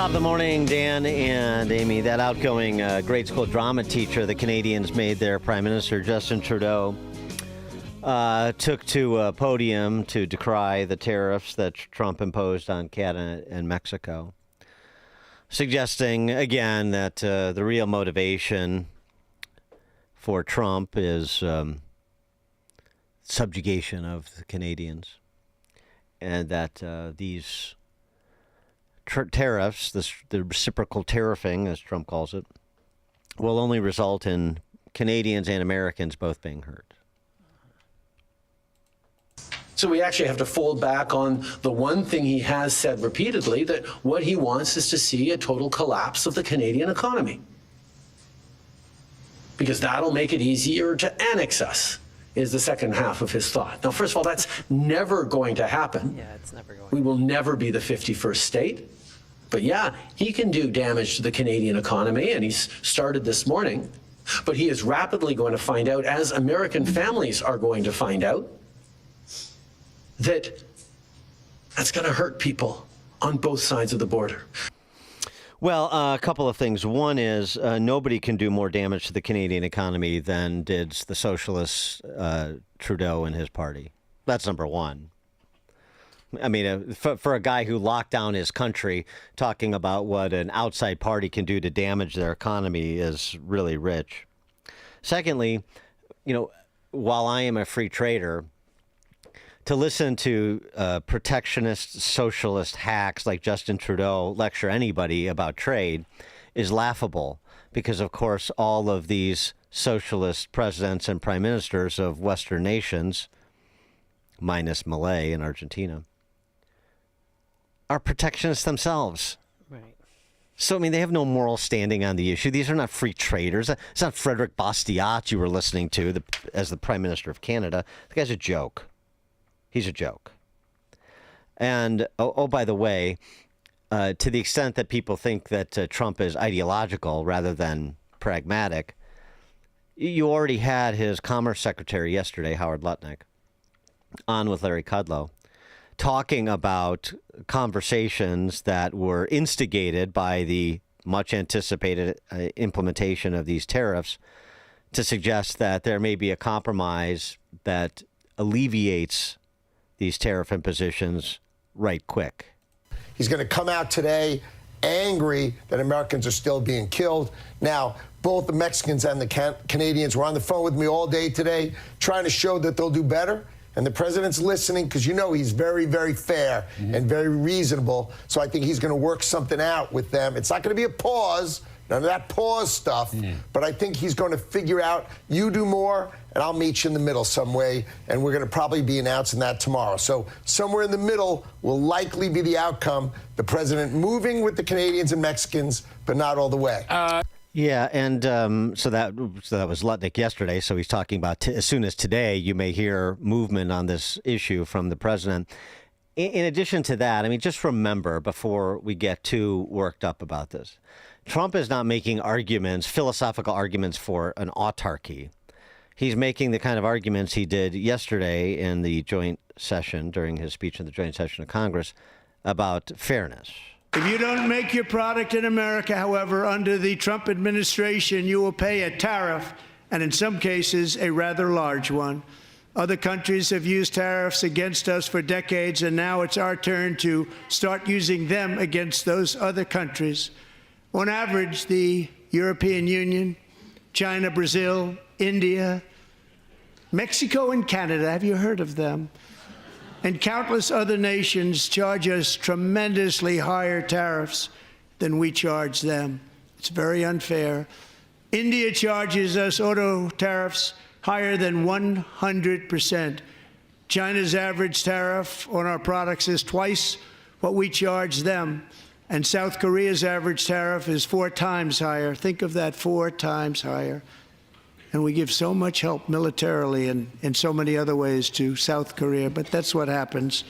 Top of the morning, Dan and Amy. That outgoing grade school drama teacher the Canadians made their Prime Minister, Justin Trudeau, took to a podium to decry the tariffs that Trump imposed on Canada and Mexico, suggesting, again, that the real motivation for Trump is subjugation of the Canadians, and that these tariffs, the reciprocal tariffing, as Trump calls it, will only result in Canadians and Americans both being hurt. So we actually have to fold back on the one thing he has said repeatedly, that what he wants is to see a total collapse of the Canadian economy, because that'll make it easier to annex us, is the second half of his thought. Now, first of all, that's never going to happen. Yeah, it's never going. We will never be the 51st state. But yeah, he can do damage to the Canadian economy, and he's started this morning. But he is rapidly going to find out, as American families are going to find out, that that's going to hurt people on both sides of the border. Well, a couple of things. One is nobody can do more damage to the Canadian economy than did the socialist Trudeau and his party. That's number one. I mean, for a guy who locked down his country, talking about what an outside party can do to damage their economy is really rich. Secondly, while I am a free trader, to listen to protectionist socialist hacks like Justin Trudeau lecture anybody about trade is laughable, because, of course, all of these socialist presidents and prime ministers of Western nations, minus Malay and Argentina, are protectionists themselves. Right. So, I mean, they have no moral standing on the issue. These are not free traders. It's not Frederic Bastiat you were listening to as the Prime Minister of Canada. The guy's a joke. He's a joke. And, by the way, to the extent that people think that Trump is ideological rather than pragmatic, you already had his Commerce Secretary yesterday, Howard Lutnick, on with Larry Kudlow, talking about conversations that were instigated by the much anticipated implementation of these tariffs to suggest that there may be a compromise that alleviates these tariff impositions right quick. He's going to come out today angry that Americans are still being killed. Now, both the Mexicans and the Canadians were on the phone with me all day today trying to show that they'll do better. And the president's listening because, he's very, very fair and very reasonable. So I think he's going to work something out with them. It's not going to be a pause, none of that pause stuff. But I think he's going to figure out, you do more, and I'll meet you in the middle some way. And we're going to probably be announcing that tomorrow. So somewhere in the middle will likely be the outcome. The president moving with the Canadians and Mexicans, but not all the way. Yeah, and so that was Lutnick yesterday. So he's talking about as soon as today, you may hear movement on this issue from the president. In addition to that, I mean, just remember, before we get too worked up about this, Trump is not making philosophical arguments for an autarky. He's making the kind of arguments he did yesterday in the joint session, during his speech in the joint session of Congress, about fairness. If you don't make your product in America, however, under the Trump administration, you will pay a tariff, and in some cases, a rather large one. Other countries have used tariffs against us for decades, and now it's our turn to start using them against those other countries. On average, the European Union, China, Brazil, India, Mexico, and Canada, have you heard of them? And countless other nations charge us tremendously higher tariffs than we charge them. It's very unfair. India charges us auto tariffs higher than 100%. China's average tariff on our products is twice what we charge them. And South Korea's average tariff is 4 times higher. Think of that, 4 times higher. And we give so much help militarily and in so many other ways to South Korea, but that's what happens.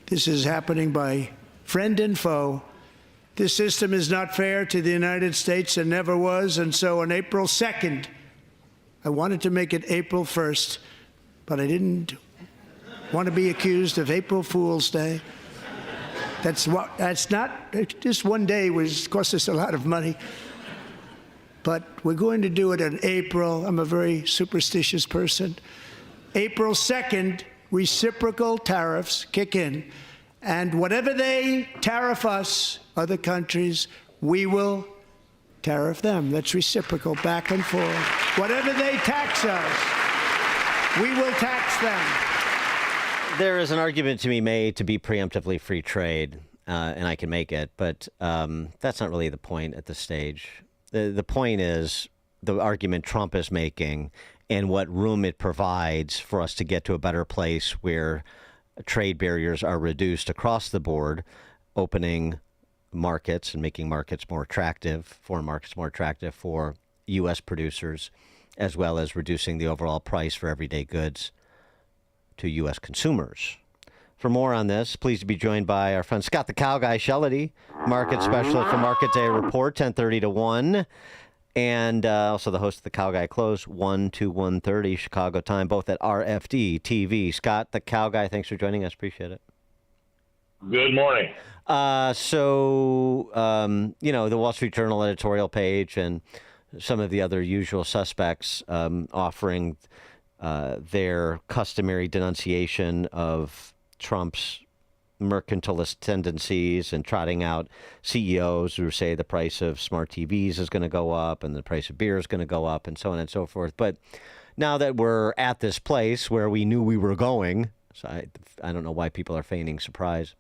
This is happening by friend and foe. This system is not fair to the United States and never was, and so on April 2nd, I wanted to make it April 1st, but I didn't want to be accused of April Fool's Day. That's not just one day was cost us a lot of money. But we're going to do it in April. I'm a very superstitious person. April 2nd, reciprocal tariffs kick in. And whatever they tariff us, other countries, we will tariff them. That's reciprocal, back and forth. Whatever they tax us, we will tax them. There is an argument to be made to be preemptively free trade, and I can make it, but that's not really the point at this stage. The point is the argument Trump is making and what room it provides for us to get to a better place where trade barriers are reduced across the board, opening markets and making markets more attractive, foreign markets more attractive for U.S. producers, as well as reducing the overall price for everyday goods to U.S. consumers. For more on this, pleased to be joined by our friend Scott the Cow Guy Shellady, market specialist for Market Day Report, 10:30 to 1. And also the host of the Cow Guy Close, 1 to 1:30 Chicago time, both at RFD-TV. Scott, the Cow Guy, thanks for joining us. Appreciate it. Good morning. So, the Wall Street Journal editorial page and some of the other usual suspects offering their customary denunciation of Trump's mercantilist tendencies and trotting out CEOs who say the price of smart TVs is going to go up and the price of beer is going to go up and so on and so forth. But now that we're at this place where we knew we were going, so I don't know why people are feigning surprise.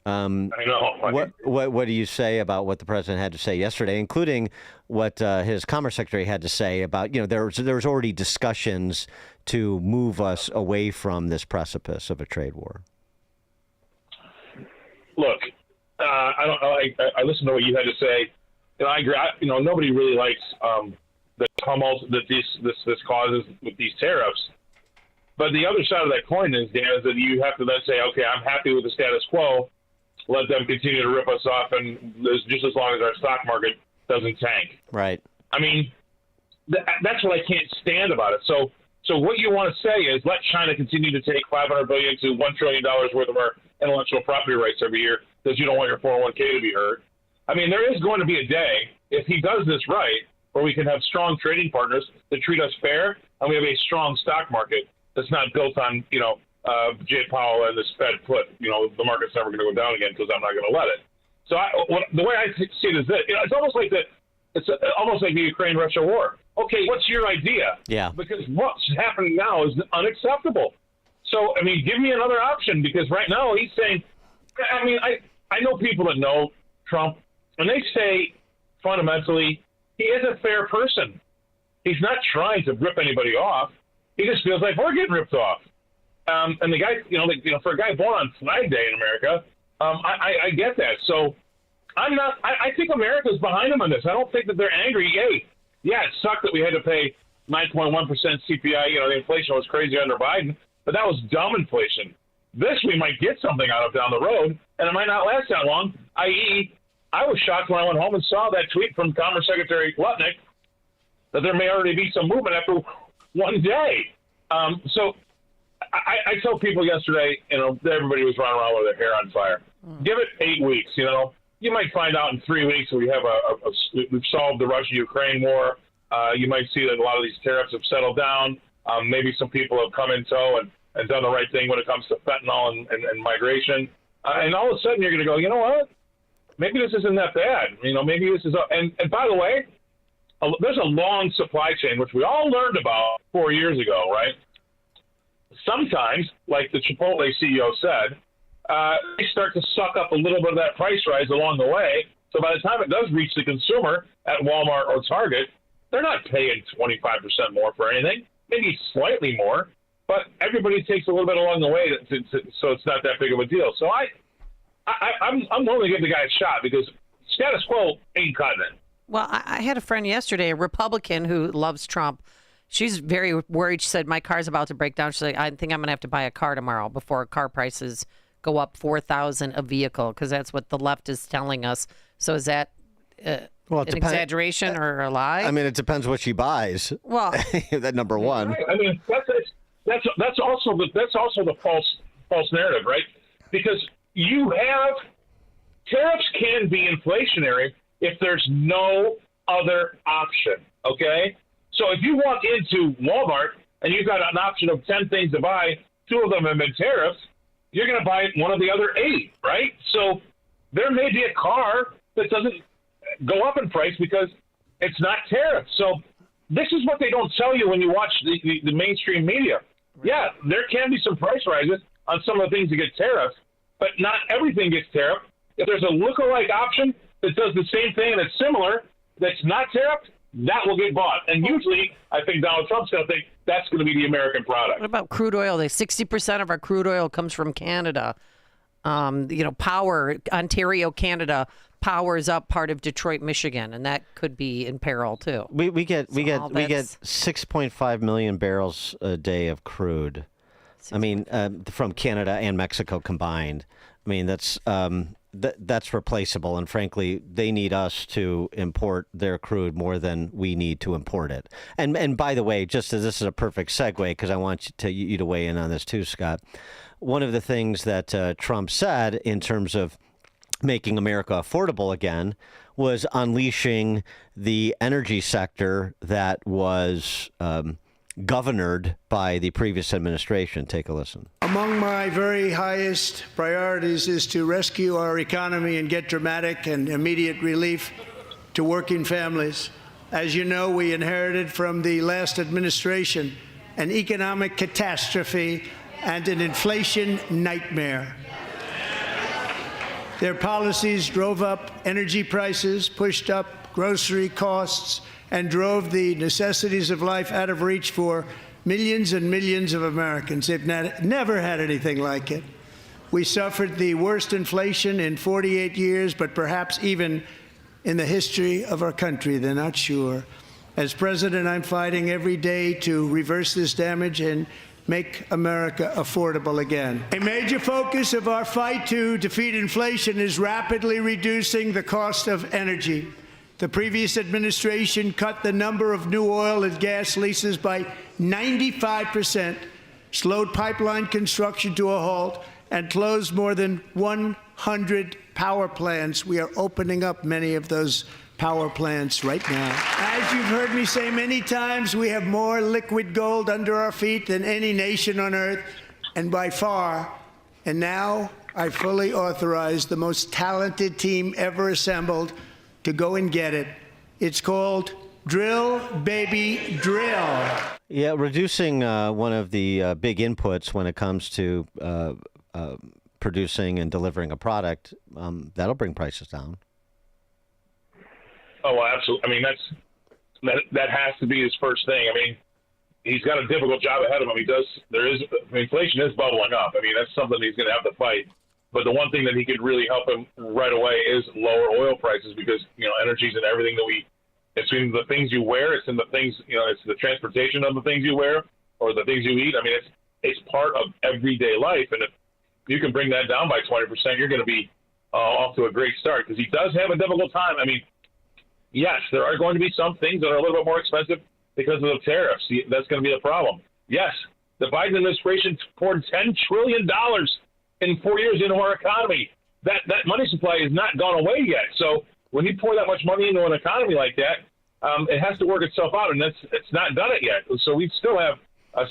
I know. What do you say about what the president had to say yesterday, including what his Commerce Secretary had to say about, there was already discussions to move us away from this precipice of a trade war? Look, I don't know. I listened to what you had to say, and I agree. Nobody really likes the tumult that this causes with these tariffs. But the other side of that coin is, Dan, is that you have to then say, okay, I'm happy with the status quo. Let them continue to rip us off, and just as long as our stock market doesn't tank. Right. I mean, that's what I can't stand about it. So what you want to say is let China continue to take $500 billion to $1 trillion worth of our intellectual property rights every year because you don't want your 401k to be hurt. I mean, there is going to be a day, if he does this right, where we can have strong trading partners that treat us fair, and we have a strong stock market that's not built on, Jay Powell and this Fed put, the market's never going to go down again because I'm not going to let it. So the way I see it is that it's almost like the Ukraine-Russia war. Okay, what's your idea? Yeah. Because what's happening now is unacceptable. So, give me another option, because right now he's saying, I know people that know Trump, and they say fundamentally he is a fair person. He's not trying to rip anybody off. He just feels like we're getting ripped off. And the guy, for a guy born on Flag Day in America, I get that. So I think America's behind him on this. I don't think that they're angry. Yeah, it sucked that we had to pay 9.1% CPI. The inflation was crazy under Biden, but that was dumb inflation. This we might get something out of down the road, and it might not last that long, i.e., I was shocked when I went home and saw that tweet from Commerce Secretary Lutnick that there may already be some movement after one day. So I told people yesterday, everybody was running around with their hair on fire. Give it 8 weeks, You might find out in 3 weeks that we've solved the Russia-Ukraine war. You might see that a lot of these tariffs have settled down. Maybe some people have come in tow and done the right thing when it comes to fentanyl and migration. And all of a sudden you're going to go, you know what? Maybe this isn't that bad. Maybe this is. And by the way, there's a long supply chain, which we all learned about 4 years ago, right? Sometimes, like the Chipotle CEO said, they start to suck up a little bit of that price rise along the way. So by the time it does reach the consumer at Walmart or Target, they're not paying 25% more for anything, maybe slightly more, but everybody takes a little bit along the way, so it's not that big of a deal. So I'm willing to give the guy a shot, because status quo ain't cutting it. Well, I had a friend yesterday, a Republican who loves Trump. She's very worried. She said, my car's about to break down. She's like, I think I'm going to have to buy a car tomorrow before car prices go up $4,000 a vehicle, because that's what the left is telling us. So is that an exaggeration or a lie? It depends what she buys. Well, that number one. Right. That's also the false narrative, right? Because you have tariffs can be inflationary if there's no other option, okay? So if you walk into Walmart and you've got an option of 10 things to buy, 2 of them have been tariffs, you're going to buy one of the other 8, right? So there may be a car that doesn't go up in price because it's not tariffs. So this is what they don't tell you when you watch the mainstream media. Yeah, there can be some price rises on some of the things that get tariffs, but not everything gets tariffed. If there's a lookalike option that does the same thing and it's similar, that's not tariffed, that will get bought. And usually, I think Donald Trump's going to think that's going to be the American product. What about crude oil? 60% of our crude oil comes from Canada. Power, Ontario, Canada powers up part of Detroit, Michigan, and that could be in peril too. We get 6.5 million barrels a day of crude. I mean, from Canada and Mexico combined. I mean, that's replaceable, and frankly, they need us to import their crude more than we need to import it. And by the way, just as this is a perfect segue, because I want you to weigh in on this too, Scott. One of the things that Trump said in terms of making America affordable again was unleashing the energy sector that was governed by the previous administration. Take a listen. Among my very highest priorities is to rescue our economy and get dramatic and immediate relief to working families. As you know, we inherited from the last administration an economic catastrophe and an inflation nightmare. Their policies drove up energy prices, pushed up grocery costs, and drove the necessities of life out of reach for millions and millions of Americans. They've never had anything like it. We suffered the worst inflation in 48 years, but perhaps even in the history of our country. They're not sure. As president, I'm fighting every day to reverse this damage and make America affordable again. A major focus of our fight to defeat inflation is rapidly reducing the cost of energy. The previous administration cut the number of new oil and gas leases by 95%, slowed pipeline construction to a halt, and closed more than 100 power plants. We are opening up many of those power plants right now. As you've heard me say many times, we have more liquid gold under our feet than any nation on earth, and by far. And now I fully authorize the most talented team ever assembled to go and get it. It's called Drill, Baby, Drill. Yeah, reducing one of the big inputs when it comes to producing and delivering a product, that'll bring prices down. Oh, well, absolutely. I mean, that has to be his first thing. I mean, he's got a difficult job ahead of him. Inflation is bubbling up. I mean, that's something he's going to have to fight. But the one thing that he could really help him right away is lower oil prices because, energy's in everything it's in the things you wear, it's in the things, it's the transportation of the things you wear or the things you eat. I mean, it's part of everyday life. And if you can bring that down by 20%, you're going to be off to a great start because he does have a difficult time. I mean, yes, there are going to be some things that are a little bit more expensive because of the tariffs. That's going to be the problem. Yes, the Biden administration poured $10 trillion in 4 years into our economy. That money supply has not gone away yet. So when you pour that much money into an economy like that, it has to work itself out, and it's not done it yet. So we still have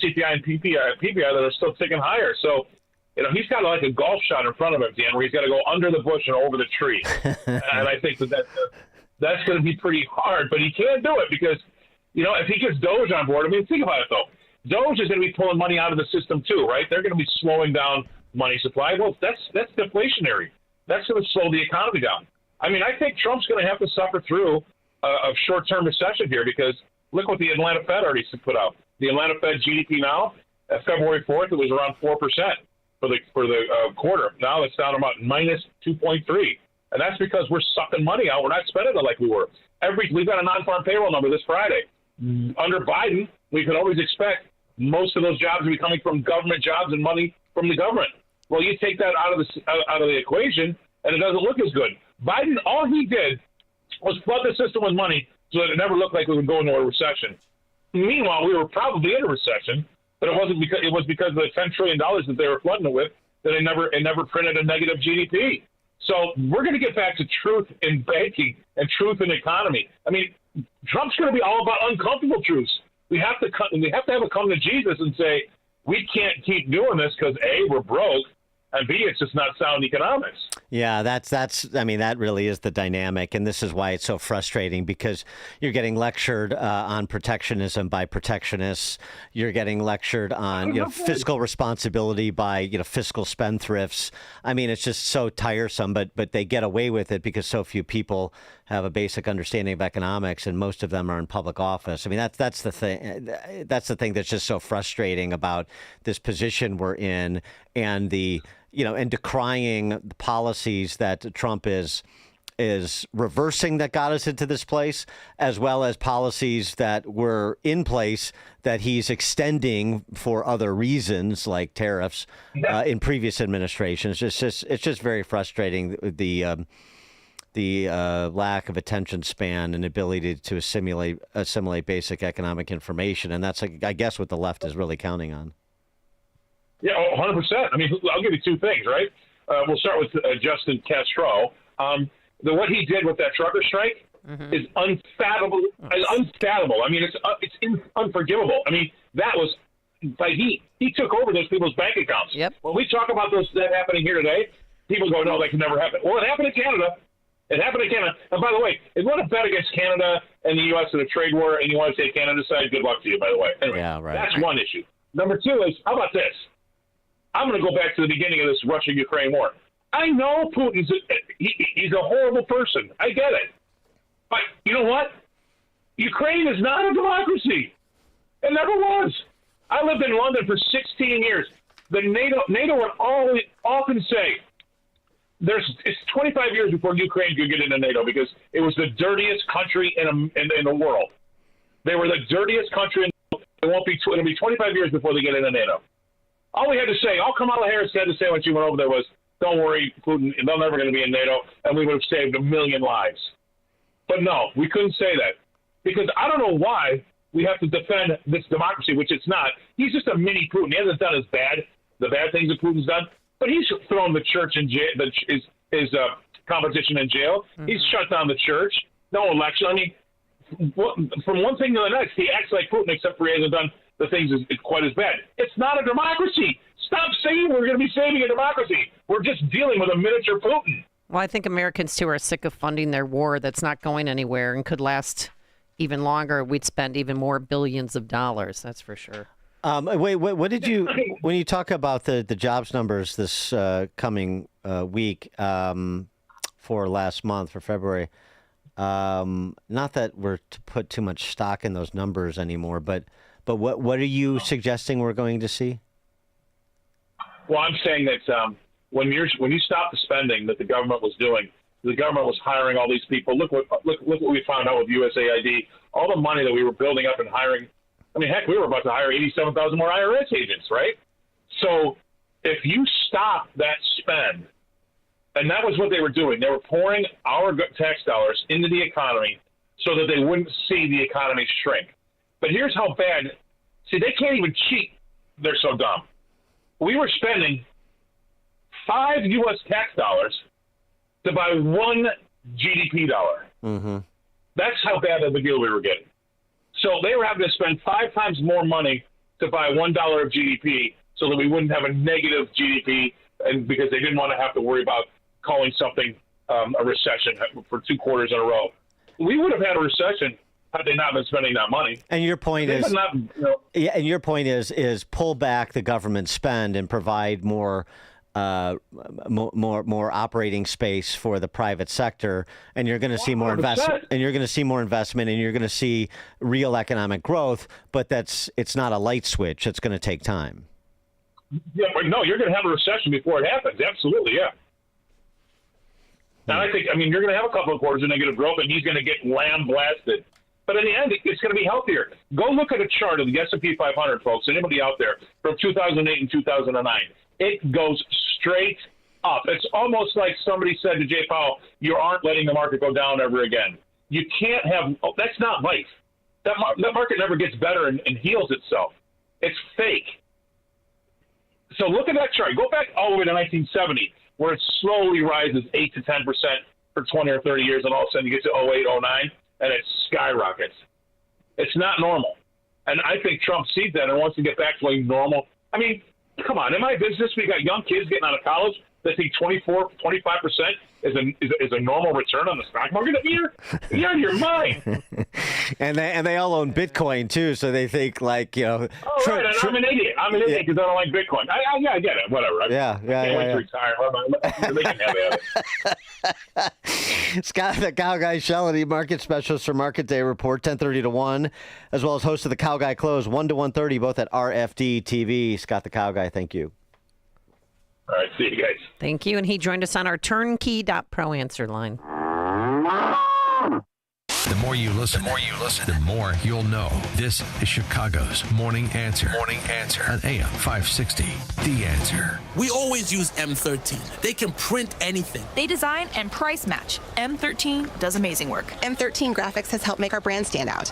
CPI and PPI that are still ticking higher. So he's got like a golf shot in front of him, Dan, where he's got to go under the bush and over the tree. And I think that's going to be pretty hard, but he can do it because, if he gets Doge on board, I mean, think about it, though. Doge is going to be pulling money out of the system, too, right? They're going to be slowing down money supply. Well, that's deflationary. That's going to slow the economy down. I mean, I think Trump's going to have to suffer through a short-term recession here because look what the Atlanta Fed already put out. The Atlanta Fed GDP now, at February 4th, it was around 4% for the quarter. Now it's down about minus 2.3. And that's because we're sucking money out. We're not spending it like we were. We've got a non-farm payroll number this Friday. Under Biden, we could always expect most of those jobs to be coming from government jobs and money from the government. Well, you take that out of the equation, and it doesn't look as good. Biden, all he did was flood the system with money so that it never looked like we would go into a recession. Meanwhile, we were probably in a recession, but it was because of the $10 trillion that they were flooding it with that it never printed a negative GDP. So we're going to get back to truth in banking and truth in the economy. I mean, Trump's going to be all about uncomfortable truths. We have to have a come to Jesus and say, we can't keep doing this because A, we're broke, and B, it's just not sound economics. Yeah, I mean, that really is the dynamic. And this is why it's so frustrating, because you're getting lectured on protectionism by protectionists. You're getting lectured on, fiscal responsibility by, fiscal spendthrifts. I mean, it's just so tiresome, but they get away with it because so few people have a basic understanding of economics, and most of them are in public office. I mean, that's the thing. That's the thing that's just so frustrating about this position we're in, and and decrying the policies that Trump is reversing that got us into this place, as well as policies that were in place that he's extending for other reasons, like tariffs, in previous administrations. It's just very frustrating, the lack of attention span and ability to assimilate basic economic information, and that's, I guess, what the left is really counting on. Yeah, 100%. I mean, I'll give you two things, right? We'll start with Justin Castro. What he did with that trucker strike is unfathomable. I mean, it's unforgivable. I mean, that was like he took over those people's bank accounts. Yep. When we talk about that happening here today, people go, no, that can never happen. Well, it happened in Canada. It happened in Canada. And by the way, if you want to bet against Canada and the U.S. in a trade war, and you want to take Canada's side, good luck to you, by the way. Anyway, yeah, right. That's one issue. Number two is, how about this? I'm going to go back to the beginning of this Russia-Ukraine war. I know Putin's he's a horrible person. I get it. But you know what? Ukraine is not a democracy. It never was. I lived in London for 16 years. The NATO would often say, it's 25 years before Ukraine could get into NATO because it was the dirtiest country in the world. They were the dirtiest country in the world. It'll be 25 years before they get into NATO. All we had to say, all Kamala Harris had to say when she went over there was, don't worry, Putin, they're never going to be in NATO, and we would have saved 1 million lives. But no, we couldn't say that because I don't know why we have to defend this democracy, which it's not. He's just a mini Putin. He hasn't done the bad things that Putin's done, but he's thrown the church in jail, his competition in jail. Mm-hmm. He's shut down the church. No election. I mean, from one thing to the next, he acts like Putin, except for he hasn't done the things is quite as bad. It's not a democracy. Stop saying we're going to be saving a democracy. We're just dealing with a miniature Putin. Well, I think Americans, too, are sick of funding their war that's not going anywhere and could last even longer. We'd spend even more billions of dollars, that's for sure. Wait, what did you, when you talk about the jobs numbers this coming week for last month, for February, not that we're to put too much stock in those numbers anymore, but what are you suggesting we're going to see? Well, I'm saying that when you stop the spending that the government was doing, the government was hiring all these people. Look what we found out with USAID. All the money that we were building up and hiring. I mean, heck, we were about to hire 87,000 more IRS agents, right? So if you stop that spend, and that was what they were doing, they were pouring our tax dollars into the economy so that they wouldn't see the economy shrink. But here's how bad. See, they can't even cheat. They're so dumb. We were spending 5 U.S. tax dollars to buy 1 GDP dollar. Mm-hmm. That's how bad of a deal we were getting. So they were having to spend 5 times more money to buy $1 of GDP so that we wouldn't have a negative GDP, and because they didn't want to have to worry about calling something a recession for 2 quarters in a row. We would have had a recession had they not been spending that money. And your point is, yeah, and your point is pull back the government spend and provide more operating space for the private sector, and you're going to see more investment, and you're going to see more investment, and you're going to see real economic growth. But it's not a light switch. It's going to take time. Yeah, but no, you're going to have a recession before it happens. Absolutely, yeah. And I think, you're going to have a couple of quarters of negative growth, and he's going to get lamb-blasted. But in the end, it's going to be healthier. Go look at a chart of the S&P 500, folks, anybody out there, from 2008 and 2009. It goes straight up. It's almost like somebody said to Jay Powell, you aren't letting the market go down ever again. You can't have – that's not life. That market never gets better and heals itself. It's fake. So look at that chart. Go back all the way to 1970 where it slowly rises 8 to 10% for 20 or 30 years, and all of a sudden you get to 08, 09, and it skyrockets. It's not normal. And I think Trump sees that and wants to get back to a normal. I mean, come on. In my business, we got young kids getting out of college that think 24, 25% is a normal return on the stock market. You're out of your mind. And they all own Bitcoin too, so they think like, you know. Oh, right. And I'm an idiot. I'm an idiot because I don't like Bitcoin. I get it. Whatever. I can't wait to retire. They can have it. Scott, the Cow Guy, Shellady, market specialist for Market Day Report, 10:30 to 1, as well as host of the Cow Guy Close, 1 to 1:30, both at RFD-TV. Scott, the Cow Guy, thank you. All right, see you guys. Thank you. And he joined us on our turnkey.pro answer line. The more you listen, the more you'll know. This is Chicago's Morning Answer. Morning Answer on AM 560. The Answer. We always use M13. They can print anything. They design and price match. M13 does amazing work. M13 Graphics has helped make our brand stand out.